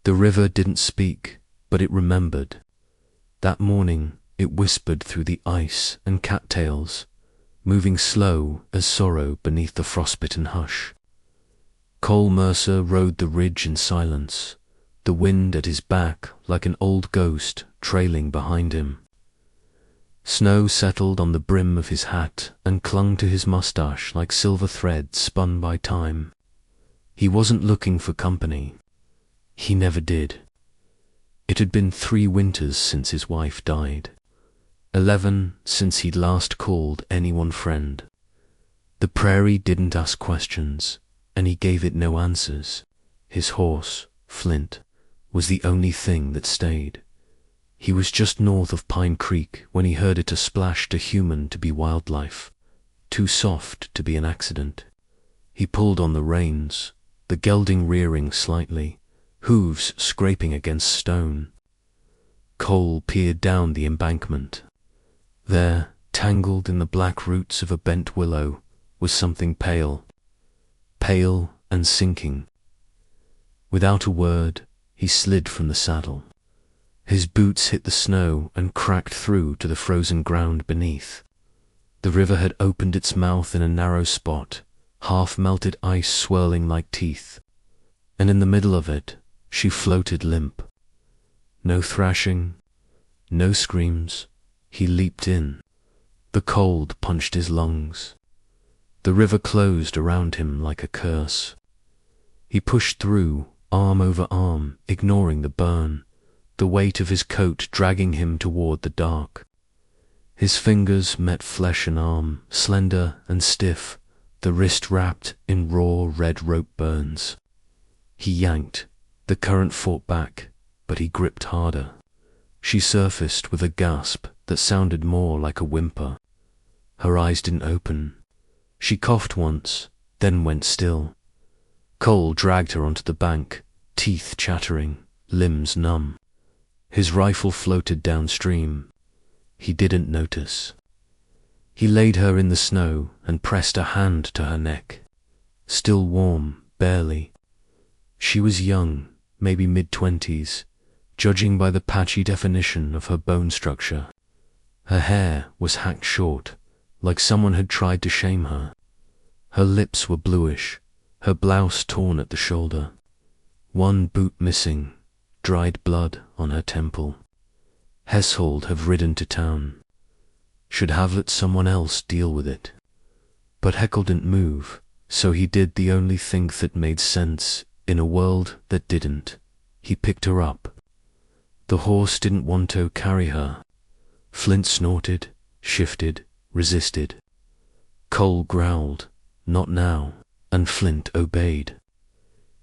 The river didn't speak, but it remembered. That morning it whispered through the ice and cattails, moving slow as sorrow beneath the frostbitten hush. Cole Mercer rode the ridge in silence, the wind at his back like an old ghost trailing behind him. Snow settled on the brim of his hat and clung to his mustache like silver threads spun by time. He wasn't looking for company. He never did. It had been 3 winters since his wife died. 11 since he'd last called anyone friend. The prairie didn't ask questions, and he gave it no answers. His horse, Flint, was the only thing that stayed. He was just north of Pine Creek when he heard it a splash too human to be wildlife, too soft to be an accident. He pulled on the reins, the gelding rearing slightly, hooves scraping against stone. Cole peered down the embankment. There, tangled in the black roots of a bent willow, was something pale and sinking. Without a word, he slid from the saddle. His boots hit the snow and cracked through to the frozen ground beneath. The river had opened its mouth in a narrow spot, half-melted ice swirling like teeth, and in the middle of it, she floated limp. No thrashing, no screams. He leaped in. The cold punched his lungs. The river closed around him like a curse. He pushed through, arm over arm, ignoring the burn, the weight of his coat dragging him toward the dark. His fingers met flesh and arm, slender and stiff, the wrist wrapped in raw red rope burns. He yanked. The current fought back, but he gripped harder. She surfaced with a gasp that sounded more like a whimper. Her eyes didn't open. She coughed once, then went still. Cole dragged her onto the bank, teeth chattering, limbs numb. His rifle floated downstream. He didn't notice. He laid her in the snow and pressed a hand to her neck. Still warm, barely. She was young, maybe mid-20s, judging by the patchy definition of her bone structure. Her hair was hacked short, like someone had tried to shame her. Her lips were bluish, her blouse torn at the shoulder. One boot missing, dried blood on her temple. Heshold have ridden to town. Should have let someone else deal with it. But Heckle didn't move, so he did the only thing that made sense in a world that didn't. He picked her up. The horse didn't want to carry her. Flint snorted, shifted, resisted. Cole growled, "Not now," and Flint obeyed.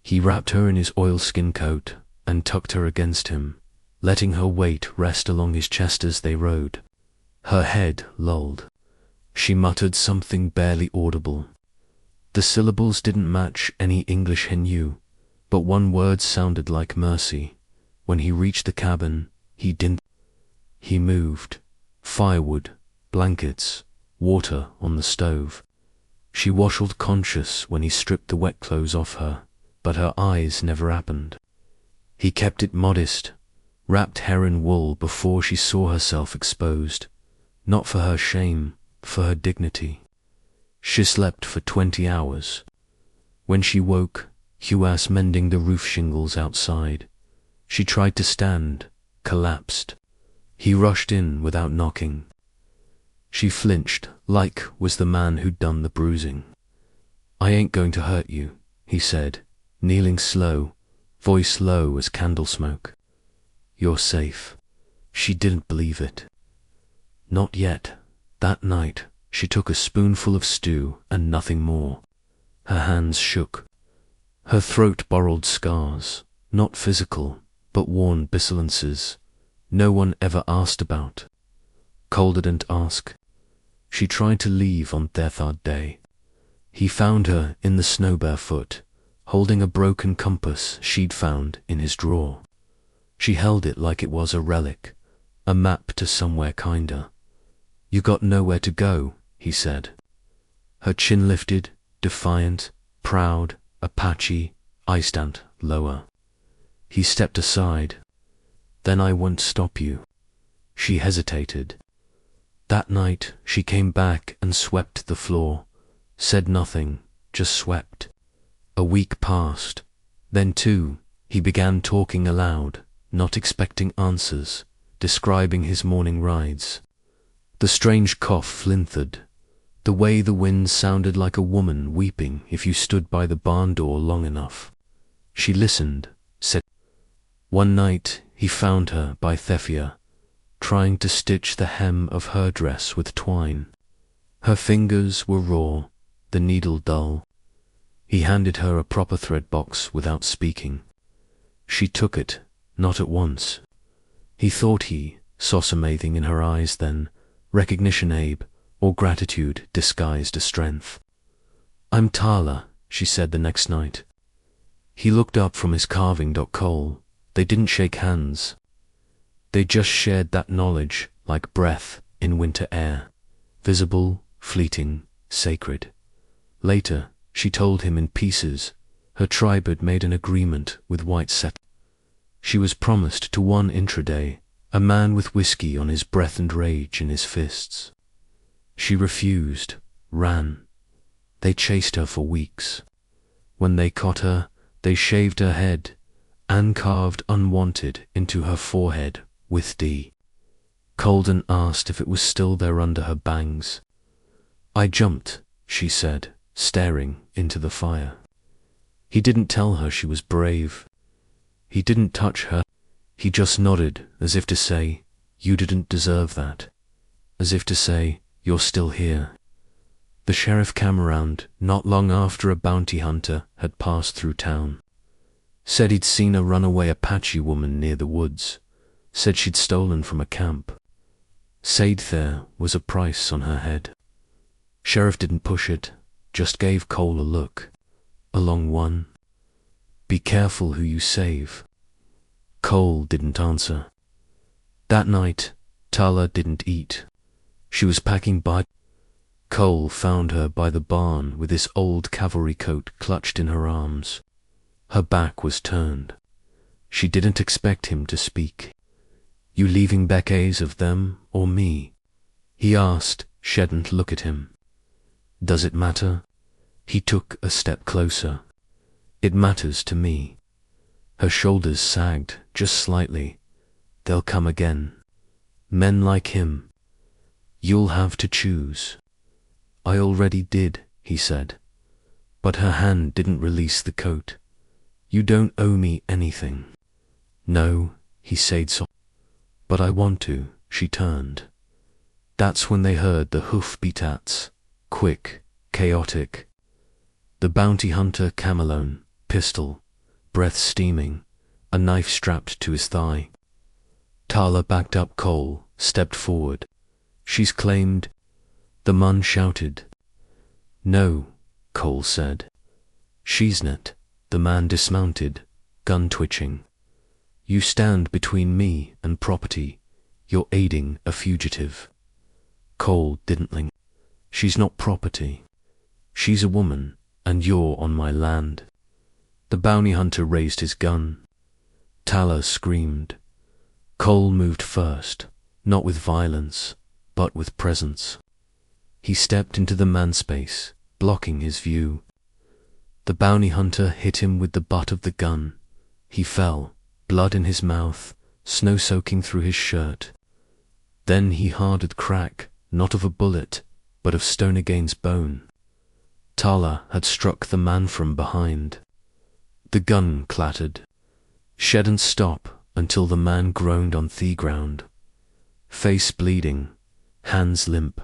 He wrapped her in his oilskin coat and tucked her against him, letting her weight rest along his chest as they rode. Her head lulled. She muttered something barely audible. The syllables didn't match any English he knew, but one word sounded like mercy. When he reached the cabin, he didn't. He moved. Firewood, blankets, water on the stove. She washled conscious when he stripped the wet clothes off her, but her eyes never opened. He kept it modest, wrapped her in wool before she saw herself exposed, not for her shame, for her dignity. She slept for 20 hours. When she woke, Huas mending the roof shingles outside. She tried to stand, collapsed. He rushed in without knocking. She flinched, like was the man who'd done the bruising. "I ain't going to hurt you," he said, kneeling slow, voice low as candle smoke. "You're safe." She didn't believe it. Not yet. That night, she took a spoonful of stew and nothing more. Her hands shook. Her throat borrowed scars, not physical, but worn bisilences. No one ever asked about. Cole didn't ask. She tried to leave on their 3rd day. He found her in the snow barefoot, holding a broken compass she'd found in his drawer. She held it like it was a relic, a map to somewhere kinder. "You got nowhere to go," he said. Her chin lifted, defiant, proud, Apache, Iceland, lower. He stepped aside. Then I won't stop you. She hesitated. That night she came back and swept the floor, said nothing, just swept. A week passed. Then too, he began talking aloud, not expecting answers, describing his morning rides. The strange cough flinthered, the way the wind sounded like a woman weeping if you stood by the barn door long enough. She listened, said. One night he found her by Thefia, trying to stitch the hem of her dress with twine. Her fingers were raw, the needle dull. He handed her a proper thread box without speaking. She took it, not at once. He thought he saw something in her eyes then, recognition, Abe, or gratitude disguised as strength. I'm Tala, she said the next night. He looked up from his carving. Cole. They didn't shake hands. They just shared that knowledge like breath in winter air, visible, fleeting, sacred. Later, she told him in pieces, her tribe had made an agreement with white set. She was promised to one intraday, a man with whiskey on his breath and rage in his fists. She refused, ran. They chased her for weeks. When they caught her, they shaved her head and carved unwanted into her forehead with D. Colden asked if it was still there under her bangs. I jumped, she said, staring into the fire. He didn't tell her she was brave. He didn't touch her. He just nodded as if to say, you didn't deserve that. As if to say, you're still here. The sheriff came around not long after a bounty hunter had passed through town. Said he'd seen a runaway Apache woman near the woods. Said she'd stolen from a camp. Said there was a price on her head. Sheriff didn't push it, just gave Cole a look. A long one. Be careful who you save. Cole didn't answer. That night, Tala didn't eat. She was packing by. Cole found her by the barn with his old cavalry coat clutched in her arms. Her back was turned. She didn't expect him to speak. You leaving Beccays of them or me? He asked, shouldn't look at him. Does it matter? He took a step closer. It matters to me. Her shoulders sagged just slightly. They'll come again. Men like him. You'll have to choose. I already did, he said. But her hand didn't release the coat. You don't owe me anything. No, he said so. But I want to, she turned. That's when they heard the hoof-beats, quick, chaotic. The bounty hunter camelone, pistol, breath steaming, a knife strapped to his thigh. Tala backed up. Cole stepped forward. She's claimed. The man shouted. No, Cole said. She's not. The man dismounted, gun twitching. You stand between me and property. You're aiding a fugitive. Cole didn't linger. She's not property. She's a woman, and you're on my land. The bounty hunter raised his gun. Tala screamed. Cole moved first, not with violence, but with presence. He stepped into the man space, blocking his view. The bounty hunter hit him with the butt of the gun. He fell, blood in his mouth, snow soaking through his shirt. Then he heard a crack, not of a bullet, but of Stonagain's bone. Tala had struck the man from behind. The gun clattered. Shouldn't stop until the man groaned on the ground. Face bleeding, hands limp.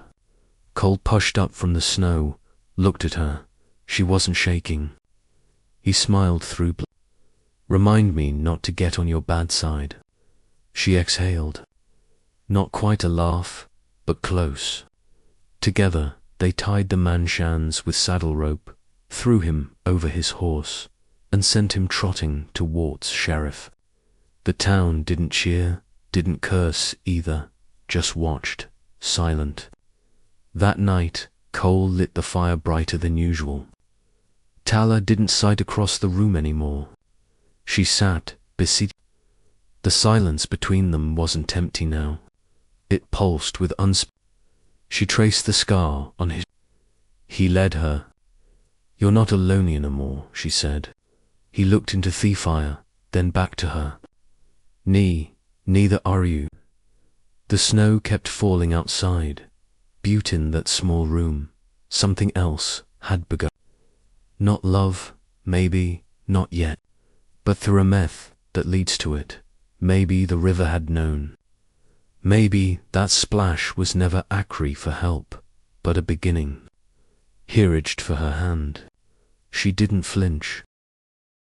Cole pushed up from the snow, looked at her. She wasn't shaking. He smiled through. Remind me not to get on your bad side. She exhaled. Not quite a laugh, but close. Together, they tied the man's hands with saddle rope, threw him over his horse, and sent him trotting towards sheriff. The town didn't cheer, didn't curse either, just watched, silent. That night, Cole lit the fire brighter than usual. Tala didn't sight across the room anymore. She sat beseech. The silence between them wasn't empty now. It pulsed with She traced the scar on his. He led her. You're not alone anymore, she said. He looked into the fire, then back to her. Neither are you. The snow kept falling outside. Butte in that small room. Something else had begun. Not love, maybe, not yet. But through a meth that leads to it, maybe the river had known. Maybe that splash was never a cry for help, but a beginning. He reached for her hand. She didn't flinch.